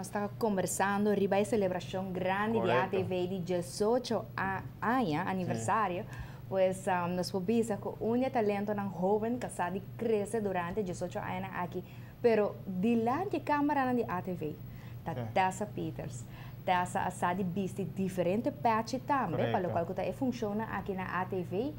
nós estamos conversando arriba a celebração grande de ATV de 18 anos, aniversário. Pues nós podemos com um talento ng jovem casado e cresce durante 18 anos aqui. Pero dilante câmera de ATV, Tessa Peters. Tessa assadi visti diferente patch também, para o qual que funciona aqui na ATV.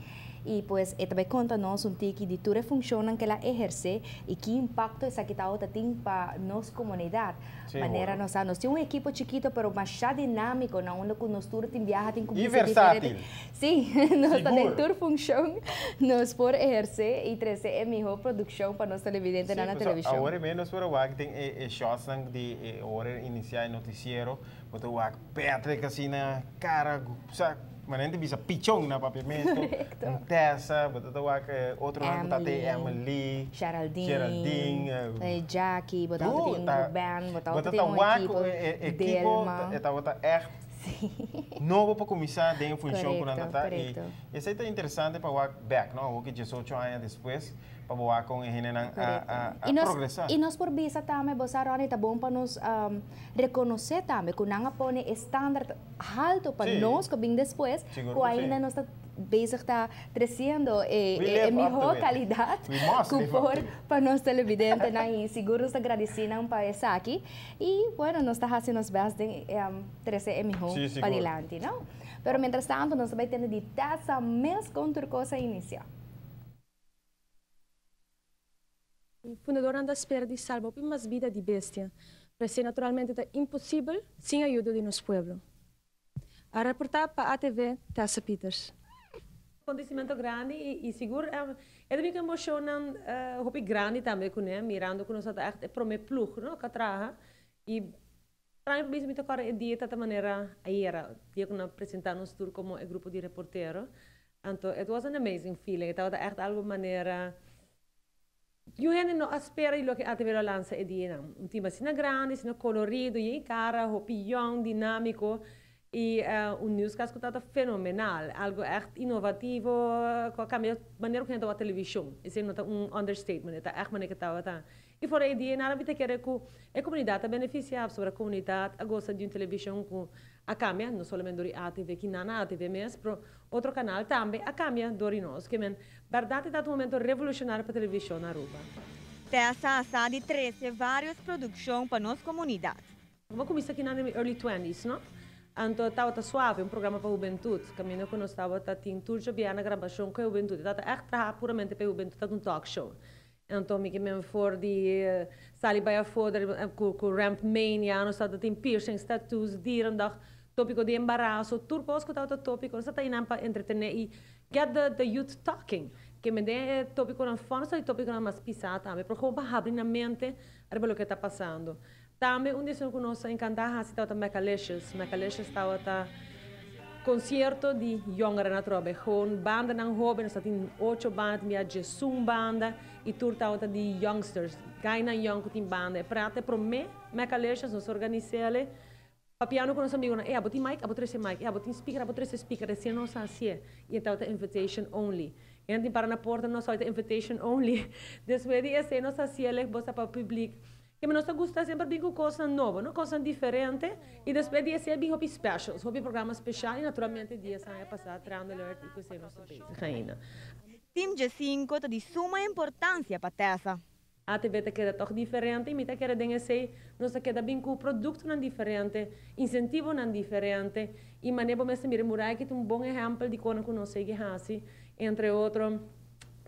E pues também conta-nos tiki de tudo funciona que ela exerce e que impacto essa que tem para nossa comunidade. Maneira nós temos um equipo chiquito, pero mais dinâmico, na onde nós tudo tem viaja tem e versátil. Sim, nós temos tudo funciona, nós por exercer e trazer a melhor produção para nós televidentes na televisão. Agora menos para o que tem shots de hora iniciar noticiero, botar o Patrick assim na cara, mas a gente bisa pichong na papimento, Tessa, outro ano tá tem Emily, Geraldine, Jackie, botar o band, botar o equipo, tá echt novo para começar de função com a tá e isso é interessante para o back, não? O que 18 anos depois para o com a progressar. E nós por visa também, você Rony, tá bom para nos reconhecer também que não põe estándar alto para nós que bem depois, que ainda nós está bezig está crescendo e melhor qualidade que por para nós televidentes e seguro está agradecendo para essa aqui e bueno nós está fazendo os best de crescer melhor para adiante, não? Pero mientras tanto nós vai ter de taça mais contra coisa inicial. Fundadora da espera de salvar umas vidas de bestia, para ser naturalmente impossível sem a ajuda de nosso povo. A reportar para a ATV Tessa Peters. Acontecimento grande e seguro é também que emocionam hobby grande também com ele mirando que nós até prome plug não que traga e para mim muito agora é dia de maneira aí era dia que nós apresentamos tour como um grupo de reporteiro então it was an amazing feeling estava echt algo maneira eu ainda não espero o que a TV lança é dia não time assim grande assim colorido e cara hobby young dinâmico e newscast que está fenomenal, algo echt inovativo, com a maneira que a gente a televisão. Isso é understatement, é echt maneira que está. E fora a ideia, nada vai ter que a comunidade beneficiar sobre a comunidade, a gosta de uma televisão com a câmera, não somente a ATV, que não a ATV mesmo, mas outro canal também, a câmera do nós, que é verdade é um momento revolucionário para a televisão na Aruba. Tessa assadi 13 várias produções para nossa comunidade. Vamos começar aqui na early 20s, não? Então, estava suave, programa para a juventude. Caminho que nós estava em turja bem na gravação com a juventude. Estava echt puramente para a juventude, estava talk show. Então, me lembro for de Sally Baia Foder, com Ramp Mania, nós estava em piercings, tattoos, dierendag, tópico de embaraço, tudo coisa que estava tópico, nós estava indo para entretener e get the youth talking. Que me dê tópico na fome, só tópico na mais pisada também, porque para abrir na mente, era o que está passando. Também um dia que nós encantamos estava Macalicious. Macalicious estava concerto de jongeren na trobe. Gewoon banden aan hoben, nós tem 8 bandas, minha Jesum banda e tour estava de youngsters. Gaina young que tem banda. Prata para mim, Macalicious nós organizamos. Papiano com nós amigos, abotin mic, abotin mic, abotin speaker, abotin speaker. Assim nós assim. E estava invitation only. E não para na porta nós só invitation only. Depois de assim nós assim, ele bosta para o público. Que nós gostamos sempre de coisas novas, não coisas diferentes, e depois de ser bem hobby specials, hobby programa especial, e naturalmente dia sai passar trando alert e coisa não se ainda. Team G5 é de suma importância para Tessa. A TV te queda toch diferente, e me te queda dengue sei, nós queda bem com produto não diferente, incentivo não diferente, e maneira mesmo mira murai que um bom exemplo de como nós sei que entre outros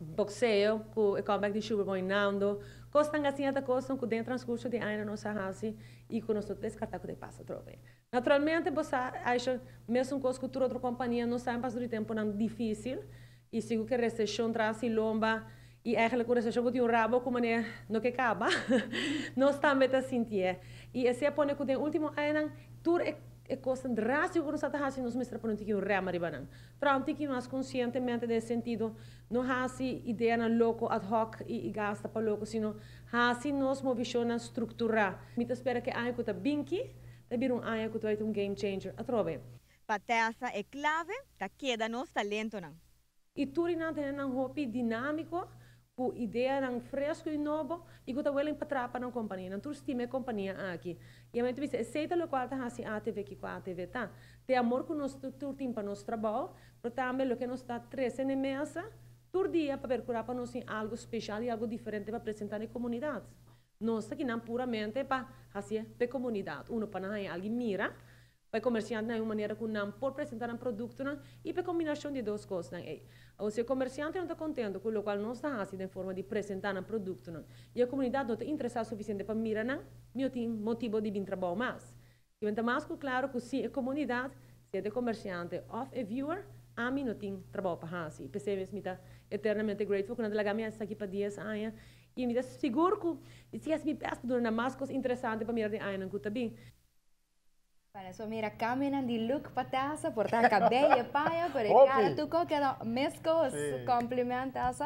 boxeo, com o comeback de Super Bowl Nando, costam assim até costam que dentro do transcurso de ano nós hasi e que nós descartar que passa trove. Naturalmente você acha mesmo coisa que outra companhia não sabe passar o tempo não difícil e seguro que recessão traz lomba e eigenlijk a recessão que tem rabo como não que acaba nós também tá sentir e esse é põe que o último ano tour é coisa drástico que nós está fazendo nos mestre para não ter que rema ribanan. Pronto que nós conscientemente desse sentido não hasi ideia na louco ad hoc e gasta para louco sino hasi nós moviciona estrutura. Me espera que aia que tá binki, tá vir aia que vai ter game changer. Atrove. Para Tessa é clave, tá queda nos talento não. E tudo não tem um hobby dinâmico com ideia não fresco e novo e que tá willing para trapar na companhia, não tu estima companhia aqui. E a gente diz, aceita o qual tá assim ATV que com ATV tá. Tem amor com nós tu tem para nosso trabalho, mas também o que nós está 13 na mesa, todo dia para procurar para nós algo especial e algo diferente para apresentar na comunidade. Nós aqui não puramente para fazer para a comunidade, uno para não alguém mira, para comerciante de uma maneira que não pode apresentar um produto e para combinação de duas coisas. Ou se o comerciante não está contente com o qual não está fazendo em forma de apresentar um produto e a comunidade não está interessada o suficiente para mirar, não tem motivo de vir trabalhar mais. E então mais claro que se a comunidade, se é comerciante ou é viewer, a mim não tem trabalho para fazer. E pensei mesmo que eternamente grateful quando ela me está aqui para 10 anos e me dá seguro que se me peço para mais coisas interessantes para mirar de anos que está bem. Para eso mira, caminan de look patasa, por ta cabello paia, por el cara tu coca mescos complementas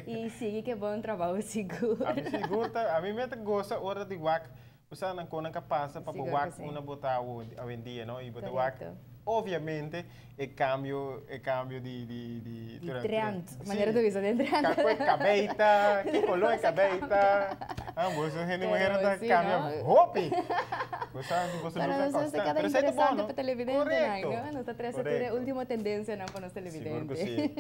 e sigue que bom trabalho seguro. A mim me gosta hora de wak, usa na kona kapasa para wak una botar a vendia, no? E botar wak. Obviamente é cambio de trend, maneira de visar de trend. Cabeita, que color é cabeita. Ambos a gente maneira da cambio. Hopi. Para nosotros cada interesante para televidente, ¿no? Nuestra 13 tiene última tendencia para los televidentes.